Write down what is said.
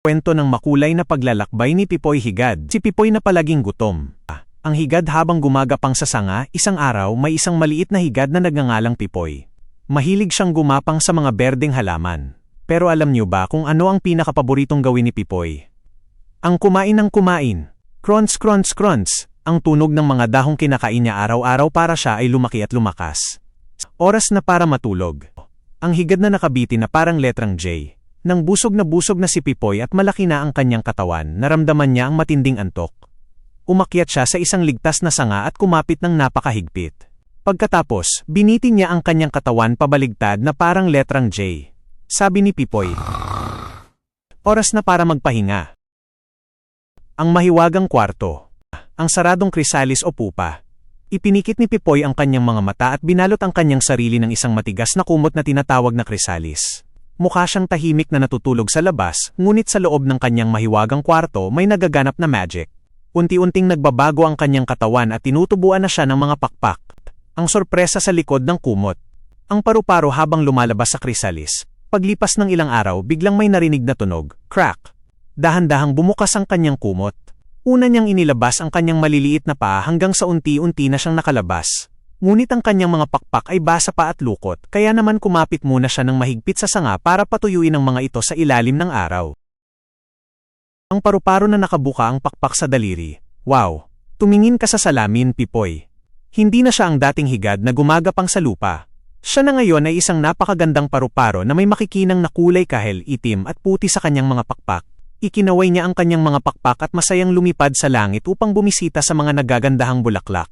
Kwento ng makulay na paglalakbay ni Pipoy Higad. Si Pipoy na palaging gutom. Ang higad habang gumagapang sa sanga, isang araw may isang maliit na higad na nagngangalang Pipoy. Mahilig siyang gumapang sa mga berdeng halaman. Pero alam niyo ba kung ano ang pinakapaboritong gawin ni Pipoy? Ang kumain ng kumain. Crunch, crunch, crunch. Ang tunog ng mga dahong kinakain niya araw-araw para siya ay lumaki at lumakas. Oras na para matulog. Ang higad na nakabitin na parang letrang J. Nang busog na si Pipoy at malaki na ang kanyang katawan, naramdaman niya ang matinding antok. Umakyat siya sa isang ligtas na sanga at kumapit ng napakahigpit. Pagkatapos, binitin niya ang kanyang katawan pabaligtad na parang letrang J. Sabi ni Pipoy, "Oras na para magpahinga." Ang mahiwagang kwarto. Ang saradong krisalis o pupa. Ipinikit ni Pipoy ang kanyang mga mata at binalot ang kanyang sarili ng isang matigas na kumot na tinatawag na krisalis. Mukha siyang tahimik na natutulog sa labas, ngunit sa loob ng kanyang mahiwagang kwarto may nagaganap na magic. Unti-unting nagbabago ang kanyang katawan at tinutubuan na siya ng mga pakpak. Ang sorpresa sa likod ng kumot. Ang paru-paro habang lumalabas sa krisalis. Paglipas ng ilang araw, biglang may narinig na tunog, crack. Dahan-dahang bumukas ang kanyang kumot. Una niyang inilabas ang kanyang maliliit na paa hanggang sa unti-unti na siyang nakalabas. Ngunit ang kanyang mga pakpak ay basa pa at lukot, kaya naman kumapit muna siya ng mahigpit sa sanga para patuyuin ang mga ito sa ilalim ng araw. Ang paru-paro na nakabuka ang pakpak sa daliri. Wow! Tumingin ka sa salamin, Pipoy. Hindi na siya ang dating higad na gumagapang sa lupa. Siya na ngayon ay isang napakagandang paru-paro na may makikinang na kulay kahel, itim at puti sa kanyang mga pakpak. Ikinaway niya ang kanyang mga pakpak at masayang lumipad sa langit upang bumisita sa mga nagagandahang bulaklak.